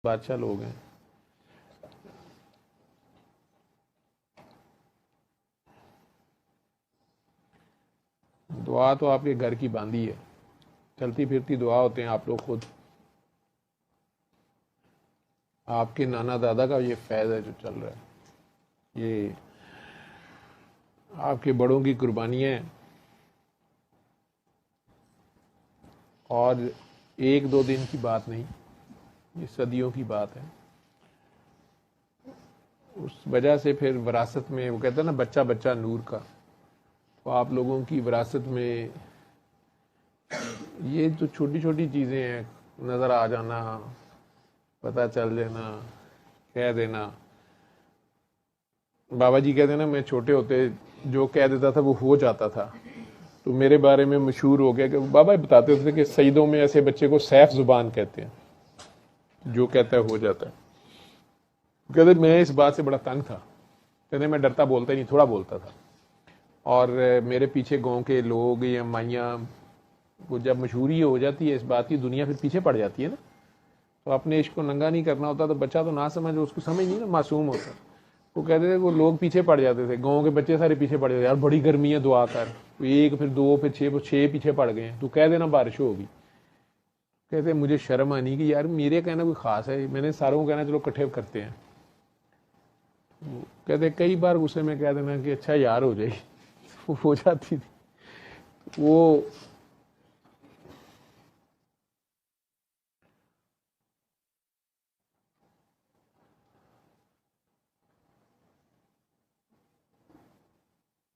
بادشاہ لوگ ہیں. دعا تو آپ کے گھر کی باندھی ہے, چلتی پھرتی دعا ہوتے ہیں آپ لوگ خود. آپ کے نانا دادا کا یہ فیض ہے جو چل رہا ہے, یہ آپ کے بڑوں کی قربانیاں ہیں, اور ایک دو دن کی بات نہیں, یہ صدیوں کی بات ہے. اس وجہ سے پھر وراثت میں, وہ کہتے ہیں نا بچہ بچہ نور کا, تو آپ لوگوں کی وراثت میں یہ جو چھوٹی چھوٹی چیزیں ہیں, نظر آ جانا, پتہ چل لینا, کہہ دینا. بابا جی کہتے ہیں نا, میں چھوٹے ہوتے جو کہہ دیتا تھا وہ ہو جاتا تھا. تو میرے بارے میں مشہور ہو گیا کہ بابا بتاتے تھے کہ سیدوں میں ایسے بچے کو سیف زبان کہتے ہیں, جو کہتا ہے ہو جاتا ہے. کہتے میں اس بات سے بڑا تنگ تھا, کہتے میں ڈرتا بولتا ہی نہیں, تھوڑا بولتا تھا. اور میرے پیچھے گاؤں کے لوگ یا مائیاں, وہ جب مشہوری ہو جاتی ہے اس بات کی, دنیا پھر پیچھے پڑ جاتی ہے نا. تو اپنے عشق کو ننگا نہیں کرنا ہوتا, تو بچہ تو نہ سمجھ, اس کو سمجھ نہیں نا, معصوم ہوتا. وہ کہتے تھے وہ لوگ پیچھے پڑ جاتے تھے, گاؤں کے بچے سارے پیچھے پڑ جاتے, یار بڑی گرمی ہے دعا کر. ایک پھر دو پھر چھ پیچھے پڑ گئے ہیں, تو کہہ دینا بارش ہوگی. کہتے مجھے شرم آنی کہ یار میرے کہنا کوئی خاص ہے, میں نے ساروں کو کہنا چلو کٹھے کرتے ہیں. کہتے کئی بار غصے میں کہہ دینا کہ اچھا یار ہو جائے, وہ ہو جاتی تھی. وہ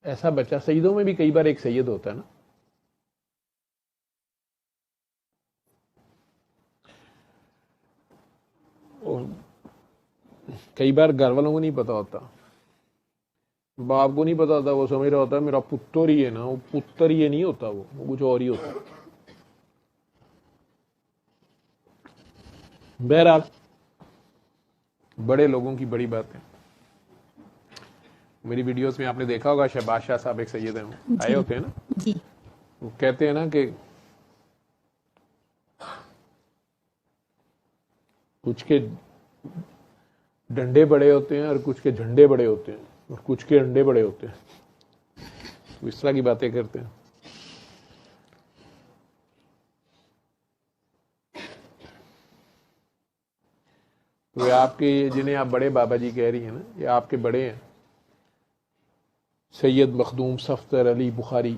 ایسا بچہ, سیدوں میں بھی کئی بار ایک سید ہوتا ہے نا. اور کئی بار گھر والوں کو نہیں پتا ہوتا, باپ کو نہیں پتا ہوتا, وہ سمجھ رہا ہوتا ہے میرا پتر ہی ہے نا, وہ پتر ہی نہیں ہوتا, وہ کچھ اور ہی ہوتا ہے. بہرحال بڑے لوگوں کی بڑی بات ہے. میری ویڈیوز میں آپ نے دیکھا ہوگا, شہباز شاہ صاحب ایک سید ہیں, وہ آئے ہوتے ہیں نا. جی وہ کہتے ہیں نا کہ کچھ کے ڈنڈے بڑے ہوتے ہیں اور کچھ کے جھنڈے بڑے ہوتے ہیں, اور کچھ کے انڈے بڑے ہوتے ہیں. تو اس طرح کی باتیں کرتے ہیں. تو آپ کے جنہیں آپ بڑے بابا جی کہہ رہی ہیں نا, یہ آپ کے بڑے ہیں, سید مخدوم صفدر علی بخاری.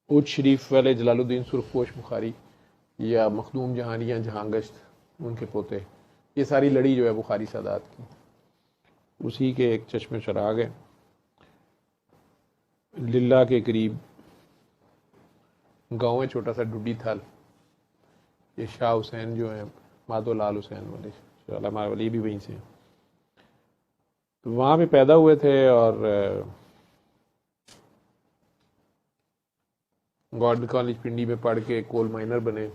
اوج شریف والے جلال الدین سرخپوش بخاری, یا مخدوم جہانیاں جہاں گشت, ان کے پوتے. یہ ساری لڑی جو ہے بخاری سادات کی, اسی کے ایک چشم چراغ ہے. للہ کے قریب گاؤں ہے چھوٹا سا, ڈڈی تھل. یہ شاہ حسین جو ہیں, مادو لال حسین والے, علامہ ولی بھی وہیں سے ہیں. تو وہاں پہ پیدا ہوئے تھے, اور گورنمنٹ کالج پنڈی میں پڑھ کے کول مائنر بنے,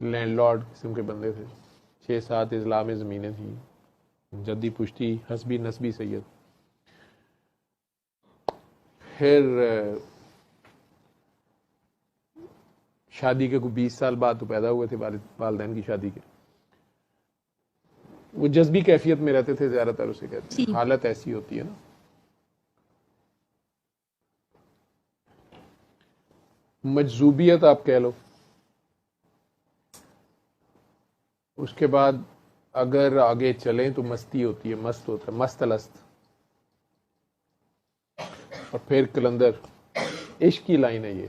لینڈ لارڈ قسم کے بندے تھے. 6-7 اضلاع میں زمینیں تھیں, جدی پشتی حسبی نسبی سید. پھر شادی کے کوئی 20 سال بعد تو پیدا ہوئے تھے, والدین کی شادی کے. وہ جذبی کیفیت میں رہتے تھے زیادہ تر, اسے کہتے ہیں, حالت ایسی ہوتی ہے نا. مجذوبیت آپ کہہ لو. اس کے بعد اگر آگے چلیں تو مستی ہوتی ہے, مست ہوتا ہے, مست الست. اور پھر کلندر, عشق کی لائن ہے یہ,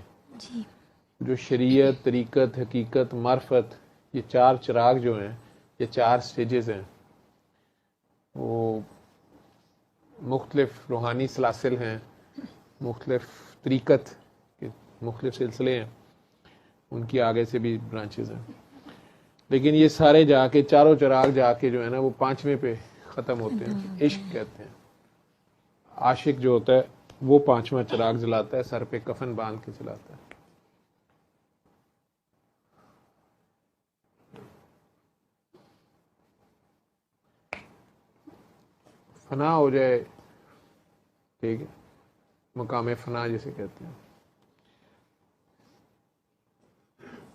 جو شریعت, طریقت, حقیقت, معرفت, یہ 4 چراغ جو ہیں, یہ 4 سٹیجز ہیں. وہ مختلف روحانی سلاسل ہیں, مختلف طریقت کے مختلف سلسلے ہیں, ان کی آگے سے بھی برانچز ہیں. لیکن یہ سارے جا کے, چاروں چراغ جا کے جو ہے نا, وہ 5ویں پہ ختم ہوتے ہیں. عشق کہتے ہیں. عاشق جو ہوتا ہے وہ 5واں چراغ جلاتا ہے, سر پہ کفن باندھ کے جلاتا ہے. فنا ہو جائے, ٹھیک ہے, مقام فنا جسے کہتے ہیں.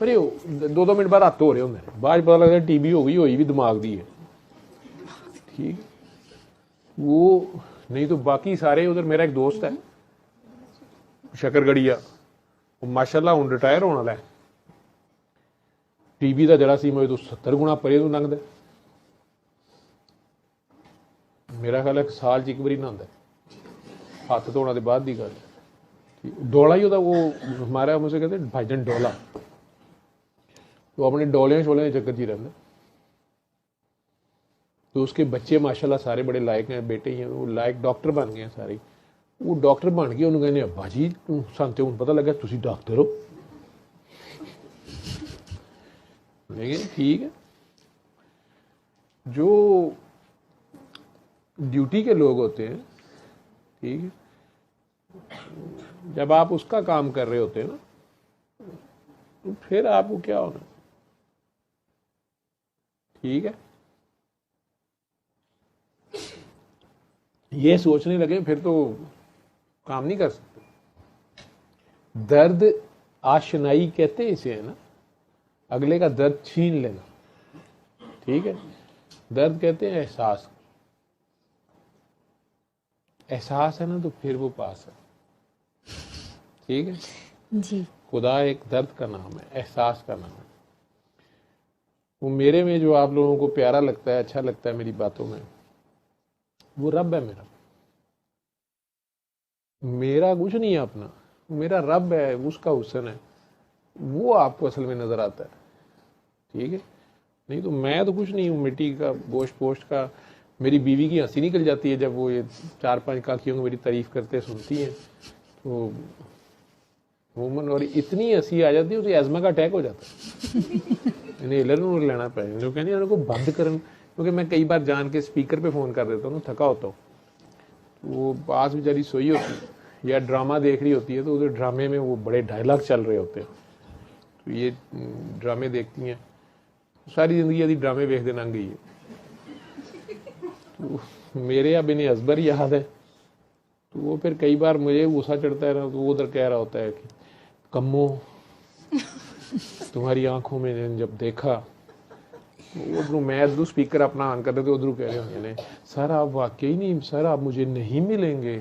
ਪਰ ਇਹ 2-2 ਮਿੰਟ ਬਾਅਦ ਹੱਥ ਹੋ ਰਹੇ ਹੁੰਦੇ ਨੇ, ਬਾਅਦ 'ਚ ਪਤਾ ਲੱਗਦਾ ਟੀਬੀ ਹੋ ਗਈ, ਹੋਈ ਵੀ ਦਿਮਾਗ ਦੀ ਹੈ। ٹھیک وہ نہیں تو باقی سارے ادھر میرا ایک دوست ہے شکر گڑیا وہ ماشاء اللہ ہوں ریٹائر ہونے والا ہے ٹی بی کا جراثیم ہوئے تو 70 گنا پرے تو لنگتا میرا خیال ہے سال ایک باری نہ ہاتھ دھونے کے بعد کی گل ہے ڈولا ہی ہوتا وہ ہمارا مجھ سے کہتے ہیں بھائی جان ڈولا تو اپنے ڈولے شولے چکر جی رہتے تو اس کے بچے ماشاءاللہ سارے بڑے لائق ہیں بیٹے ہی ہیں وہ لائق ڈاکٹر بن گئے ہیں سارے وہ ڈاکٹر بن گئے انہوں کہنے ابا جی سانتے ہوں پتہ لگا تسی ڈاکٹر ہو لیکن ٹھیک ہے جو ڈیوٹی کے لوگ ہوتے ہیں ٹھیک ہے جب آپ اس کا کام کر رہے ہوتے ہیں نا تو پھر آپ کو کیا ہونا ٹھیک ہے یہ سوچنے لگے پھر تو کام نہیں کر سکتے درد آشنائی کہتے ہیں اسے ہے نا اگلے کا درد چھین لینا ٹھیک ہے درد کہتے ہیں احساس احساس ہے نا تو پھر وہ پاس ہے ٹھیک ہے جی خدا ایک درد کا نام ہے احساس کا نام ہے وہ میرے میں جو آپ لوگوں کو پیارا لگتا ہے اچھا لگتا ہے میری باتوں میں وہ رب ہے میرا کچھ نہیں ہے اپنا میرا رب ہے اس کا حسن ہے وہ آپ کو اصل میں نظر آتا ہے ٹھیک ہے نہیں تو میں تو کچھ نہیں ہوں مٹی کا گوشت پوشت کا میری بیوی کی ہنسی نکل جاتی ہے جب وہ یہ 4-5 کاکیوں کو میری تعریف کرتے سنتی ہیں تو عموماً اور اتنی ہنسی آ جاتی ہے اسے ایزما کا اٹیک ہو جاتا ہے انہیں ہلر لینا پڑے جو کہنے ان کو بند کرن کیونکہ میں کئی بار جان کے اسپیکر پہ فون کر دیتا ہوں تھکا ہوتا ہوں وہ پاس بیچاری سوئی ہوتی ہے یا ڈرامہ دیکھ رہی ہوتی ہے تو ادھر ڈرامے میں وہ بڑے ڈائلاگ چل رہے ہوتے ہیں تو یہ ڈرامے دیکھتی ہیں ساری زندگی یدی ڈرامے دیکھتے لنگ گئی ہے تو میرے اب انہیں ازبر یاد ہے تو وہ پھر کئی بار مجھے غصہ چڑھتا ہے نا تو وہ ادھر کہہ رہا ہوتا ہے کہ کمو تمہاری آنکھوں میں جب دیکھا ادھر میں ادھر اسپیکر اپنا آن کر رہے تو ادھر کہہ رہے ہوں سر آپ واقعی نہیں سر آپ مجھے نہیں ملیں گے